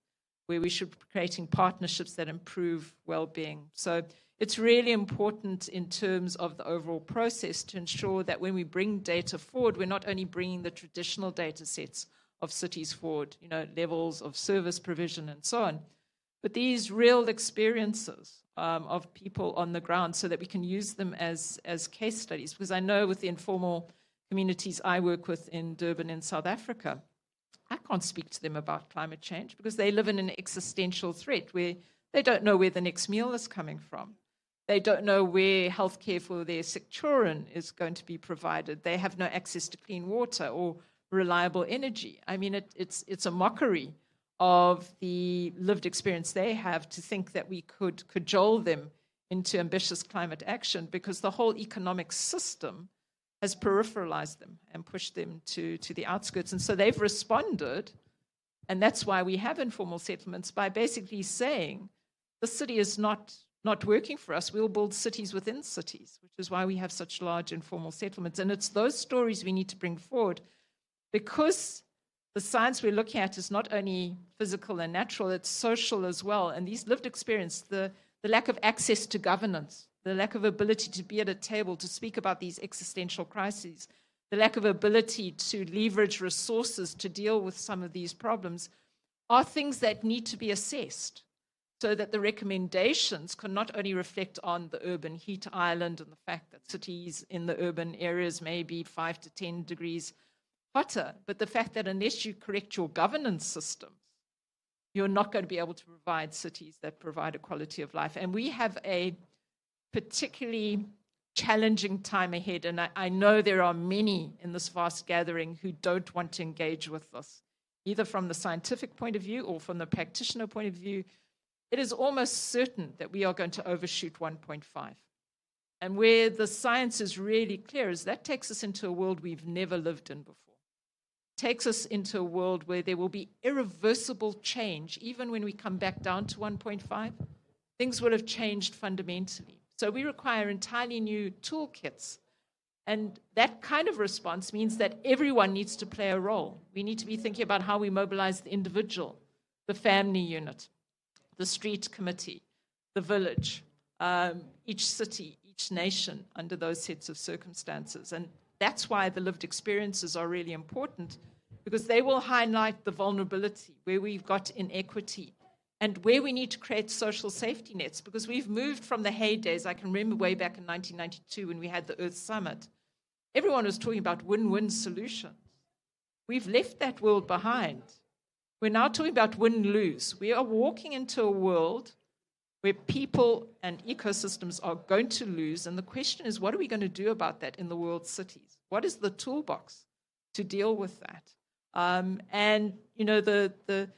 where we should be creating partnerships that improve well-being. So it's really important in terms of the overall process to ensure that when we bring data forward, we're not only bringing the traditional data sets of cities forward, levels of service provision and so on, but these real experiences of people on the ground so that we can use them as case studies. Because I know with the informal communities I work with in Durban in South Africa, I can't speak to them about climate change because they live in an existential threat where they don't know where the next meal is coming from. They don't know where healthcare for their sick children is going to be provided. They have no access to clean water or reliable energy. I mean, it's a mockery of the lived experience they have to think that we could cajole them into ambitious climate action because the whole economic system has peripheralized them and pushed them to the outskirts. And so they've responded, and that's why we have informal settlements, by basically saying the city is not working for us. We'll build cities within cities, which is why we have such large informal settlements. And it's those stories we need to bring forward because the science we're looking at is not only physical and natural, it's social as well. And these lived experience, the lack of access to governance, the lack of ability to be at a table to speak about these existential crises, the lack of ability to leverage resources to deal with some of these problems are things that need to be assessed so that the recommendations can not only reflect on the urban heat island and the fact that cities in the urban areas may be 5 to 10 degrees hotter, but the fact that unless you correct your governance systems, you're not going to be able to provide cities that provide a quality of life. And we have a particularly challenging time ahead, and I know there are many in this vast gathering who don't want to engage with this, either from the scientific point of view or from the practitioner point of view. It is almost certain that we are going to overshoot 1.5. And where the science is really clear is that takes us into a world we've never lived in before. Takes us into a world where there will be irreversible change. Even when we come back down to 1.5, things will have changed fundamentally. So we require entirely new toolkits. And that kind of response means that everyone needs to play a role. We need to be thinking about how we mobilize the individual, the family unit, the street committee, the village, each city, each nation under those sets of circumstances. And that's why the lived experiences are really important, because they will highlight the vulnerability, where we've got inequity, and where we need to create social safety nets, because we've moved from the heydays. I can remember way back in 1992 when we had the Earth Summit. Everyone was talking about win-win solutions. We've left that world behind. We're now talking about win-lose. We are walking into a world where people and ecosystems are going to lose, and the question is, what are we going to do about that in the world's cities? What is the toolbox to deal with that? And, you know, the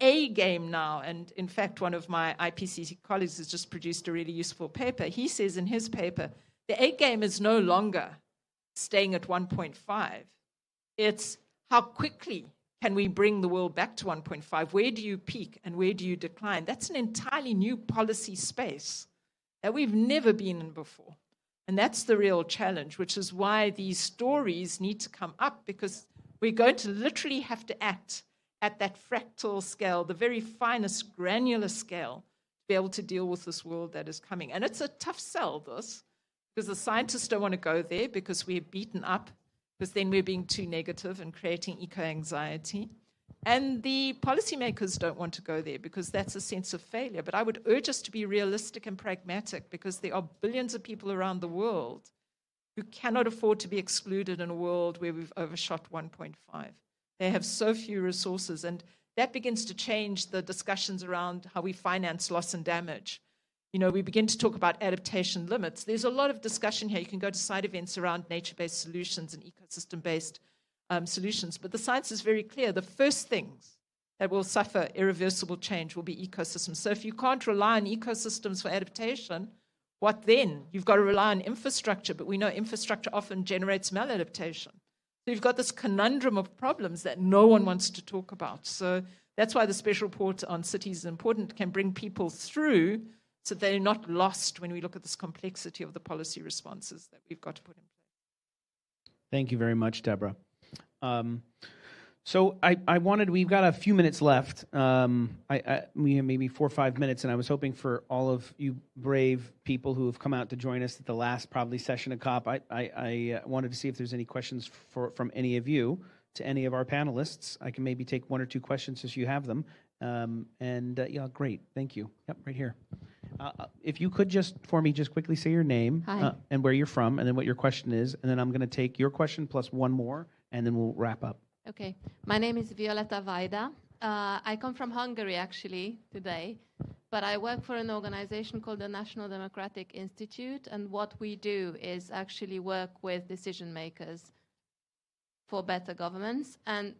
A game now, and in fact, one of my IPCC colleagues has just produced a really useful paper. He says in his paper, the A game is no longer staying at 1.5. It's how quickly can we bring the world back to 1.5? Where do you peak and where do you decline? That's an entirely new policy space that we've never been in before. And that's the real challenge, which is why these stories need to come up, because we're going to literally have to act at that fractal scale, the very finest granular scale, to be able to deal with this world that is coming. And it's a tough sell, this, because the scientists don't want to go there because we're beaten up, because then we're being too negative and creating eco-anxiety. And the policymakers don't want to go there because that's a sense of failure. But I would urge us to be realistic and pragmatic, because there are billions of people around the world who cannot afford to be excluded in a world where we've overshot 1.5. They have so few resources, and that begins to change the discussions around how we finance loss and damage. You know, we begin to talk about adaptation limits. There's a lot of discussion here. You can go to side events around nature-based solutions and ecosystem-based solutions. But the science is very clear. The first things that will suffer irreversible change will be ecosystems. So if you can't rely on ecosystems for adaptation, what then? You've got to rely on infrastructure, but we know infrastructure often generates maladaptation. So you've got this conundrum of problems that no one wants to talk about. So that's why the special report on cities is important. It can bring people through so they're not lost when we look at this complexity of the policy responses that we've got to put in place. Thank you very much, Deborah. So we've got a few minutes left. We have maybe 4 or 5 minutes, and I was hoping for all of you brave people who have come out to join us at the last probably session of COP. I wanted to see if there's any questions from any of you to any of our panelists. I can maybe take 1 or 2 questions if you have them. Yeah, great. Thank you. Yep, right here. If you could just quickly say your name and where you're from, and then what your question is, and then I'm going to take your question plus 1 more, and then we'll wrap up. Okay. My name is Violeta Vajda. I come from Hungary, actually, today, but I work for an organization called the National Democratic Institute, and what we do is actually work with decision makers for better governance and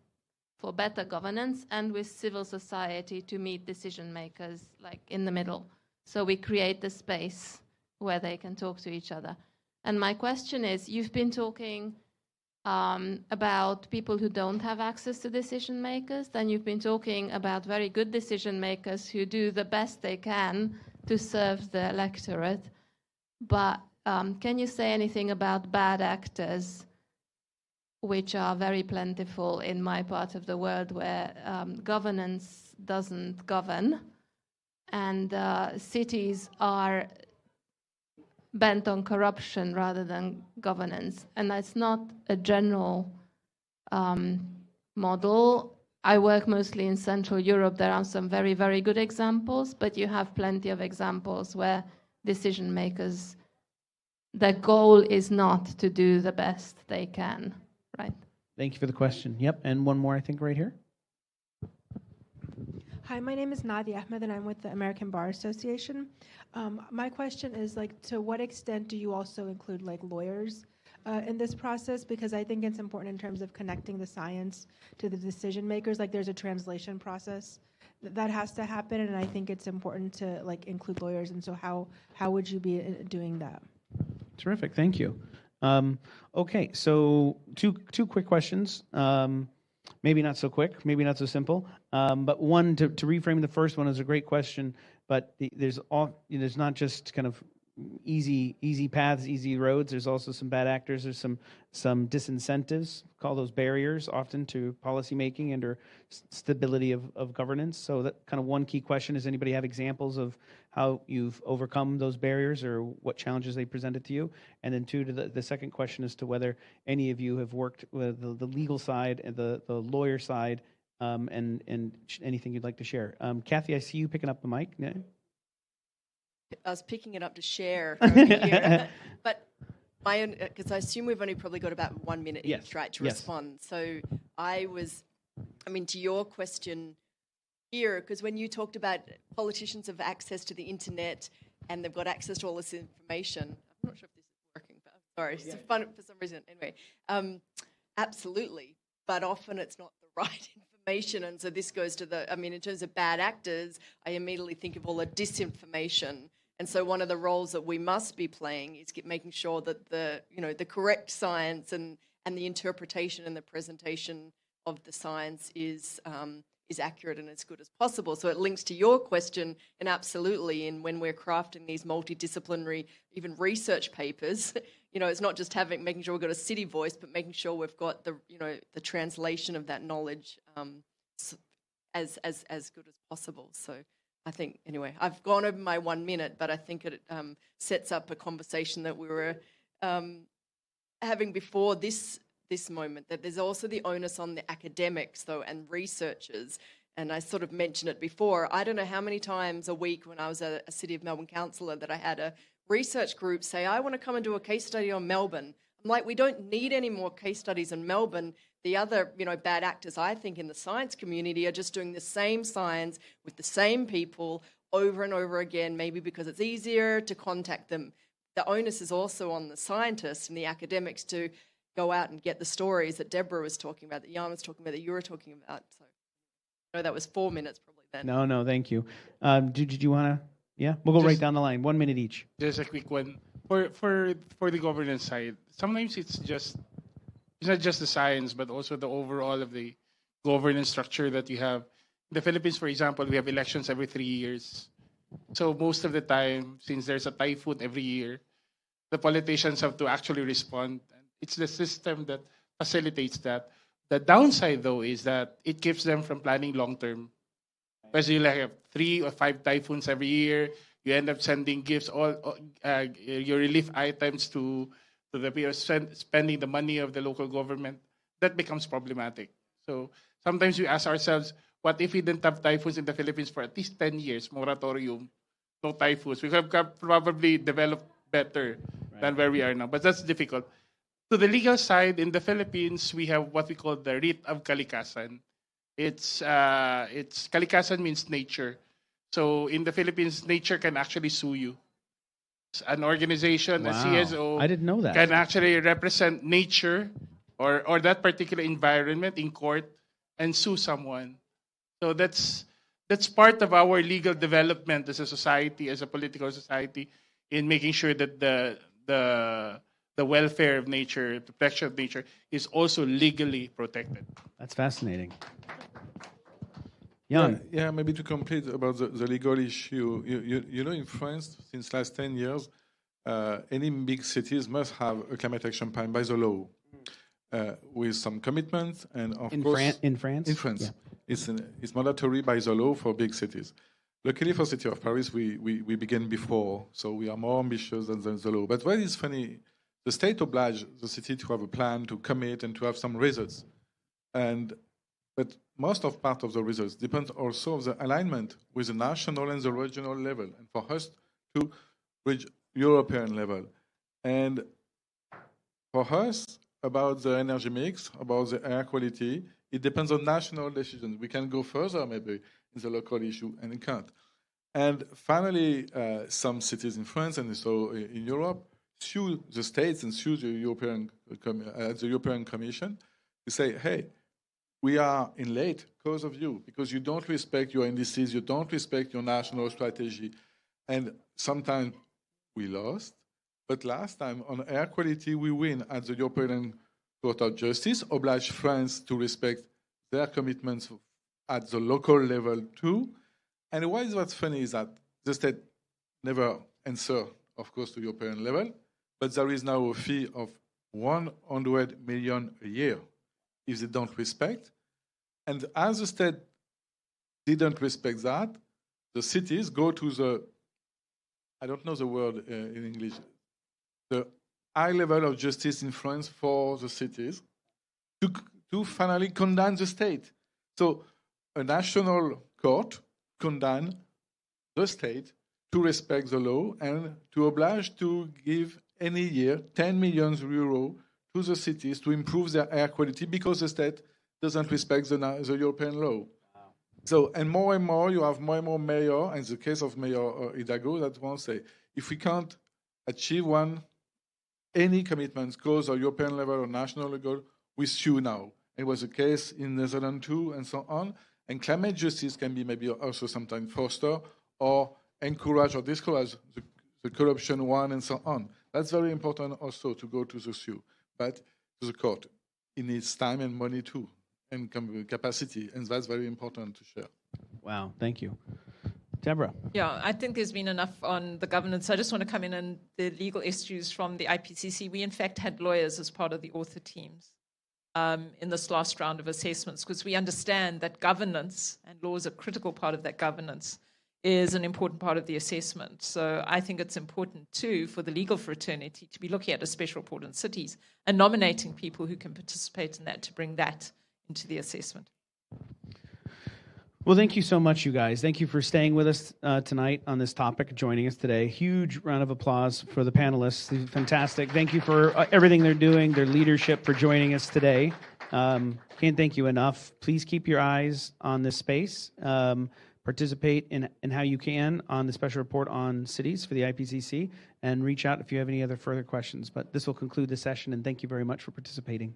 with civil society to meet decision makers like in the middle. So we create the space where they can talk to each other. And my question is, you've been talking about people who don't have access to decision makers, then you've been talking about very good decision makers who do the best they can to serve the electorate. But can you say anything about bad actors, which are very plentiful in my part of the world, where governance doesn't govern, and cities are bent on corruption rather than governance? And that's not a general model. I work mostly in Central Europe. There are some very, very good examples, but you have plenty of examples where decision makers, their goal is not to do the best they can, right? Thank you for the question. Yep, and 1 more, I think, right here. Hi, my name is Nadia Ahmed, and I'm with the American Bar Association. My question is, like, to what extent do you also include, like, lawyers in this process? Because I think it's important in terms of connecting the science to the decision makers. Like, there's a translation process that has to happen, and I think it's important to, like, include lawyers. And so how would you be doing that? Terrific, thank you. Okay, so two quick questions. Maybe not so quick, maybe not so simple. But one, to reframe the first one, is a great question. But there's not just kind of easy paths, easy roads. There's also some bad actors. There's some disincentives, call those barriers, often to policy making and or stability of governance. So that kind of one key question is: anybody have examples of how you've overcome those barriers or what challenges they presented to you? And then two, to the second question as to whether any of you have worked with the legal side and the lawyer side, and anything you'd like to share. Kathy, I see you picking up the mic. Yeah. I was picking it up to share over here. But because I assume we've only probably got about 1 minute Yes. each, right, to Yes. respond. So to your question here, because when you talked about politicians have access to the internet and they've got access to all this information, I'm not sure if this is working, but sorry, it's fun for some reason. Anyway, absolutely, but often it's not the right information, and so this goes to in terms of bad actors, I immediately think of all the disinformation. And so one of the roles that we must be playing is making sure that the correct science and the interpretation and the presentation of the science is accurate and as good as possible. So it links to your question, and absolutely, and when we're crafting these multidisciplinary, even research papers, it's not just making sure we've got a city voice, but making sure we've got the translation of that knowledge as good as possible. So I think, anyway, I've gone over my 1 minute, but I think it sets up a conversation that we were having before this moment, that there's also the onus on the academics, though, and researchers. And I sort of mentioned it before. I don't know how many times a week when I was a City of Melbourne councillor that I had a research group say, I want to come and do a case study on Melbourne. I'm like, we don't need any more case studies in Melbourne. The other, bad actors, I think, in the science community are just doing the same science with the same people over and over again, maybe because it's easier to contact them. The onus is also on the scientists and the academics to go out and get the stories that Deborah was talking about, that Jan was talking about, that you were talking about. So I know that was 4 minutes probably then. No, thank you. Did you want to? Yeah, we'll go right down the line. 1 minute each. Just a quick one. For the governance side, sometimes it's not just the science, but also the overall of the governance structure that you have. In the Philippines, for example, we have elections every 3 years. So most of the time, since there's a typhoon every year, the politicians have to actually respond. It's the system that facilitates that. The downside, though, is that it keeps them from planning long-term. Because you have 3 or 5 typhoons every year. You end up sending gifts, your relief items to the people, spending the money of the local government. That becomes problematic. So sometimes we ask ourselves, what if we didn't have typhoons in the Philippines for at least 10 years, moratorium, no typhoons? We have probably developed better than where we are now, but that's difficult. To the legal side, in the Philippines, we have what we call the writ of kalikasan. It's kalikasan means nature. So in the Philippines, nature can actually sue you. An organization, Wow. a CSO, I didn't know that. can actually represent nature or that particular environment in court and sue someone. So that's part of our legal development as a society, as a political society, in making sure that the welfare of nature, the protection of nature, is also legally protected. That's fascinating. Jan. Yeah, maybe to complete about the legal issue. In France, since last 10 years, any big cities must have a climate action plan by the law, with some commitments and of course In France? in France, Yeah. it's mandatory by the law for big cities. Luckily for City of Paris, we began before, so we are more ambitious than the law. But what is funny, the state obliged the city to have a plan, to commit, and to have some results. But most of part of the results depends also on the alignment with the national and the regional level, and for us to reach European level. And for us, about the energy mix, about the air quality, it depends on national decisions. We can go further maybe in the local issue, and we can't. And finally, some cities in France and so in Europe sue the states and sue the European Commission to say, hey, we are in late because of you, because you don't respect your indices, you don't respect your national strategy. And sometimes we lost, but last time on air quality, we win at the European Court of Justice, oblige France to respect their commitments at the local level too. And what's funny is that the state never answer of course, to European level, but there is now a fee of 100 million a year if they don't respect. And as the state didn't respect that, the cities go to the, I don't know the word in English, the high level of justice influence for the cities to finally condemn the state. So a national court condemn the state to respect the law and to oblige to give any year 10 million euros to the cities to improve their air quality because the state doesn't respect the European law. Wow. So, and more, you have more and more mayor, and the case of Mayor Hidalgo, that won't say, if we can't achieve any commitments, goals or European level or national level, we sue now. It was the case in Netherlands too, and so on. And climate justice can be maybe also sometimes foster or encourage or discourage the corruption one and so on. That's very important also to go to the sue, but to the court. It needs time and money too, and capacity, and that's very important to share. Wow, thank you. Deborah. Yeah, I think there's been enough on the governance. I just want to come in and the legal issues from the IPCC. We, in fact, had lawyers as part of the author teams in this last round of assessments because we understand that governance and law is a critical part of that governance is an important part of the assessment. So I think it's important, too, for the legal fraternity to be looking at a special report on cities and nominating people who can participate in that to bring that into the assessment. Well, thank you so much, you guys. Thank you for staying with us tonight on this topic, joining us today. Huge round of applause for the panelists. They're fantastic. Thank you for everything they're doing, their leadership, for joining us today. Can't thank you enough. Please keep your eyes on this space. Participate in how you can on the special report on cities for the IPCC, and reach out if you have any other further questions. But this will conclude the session, and thank you very much for participating.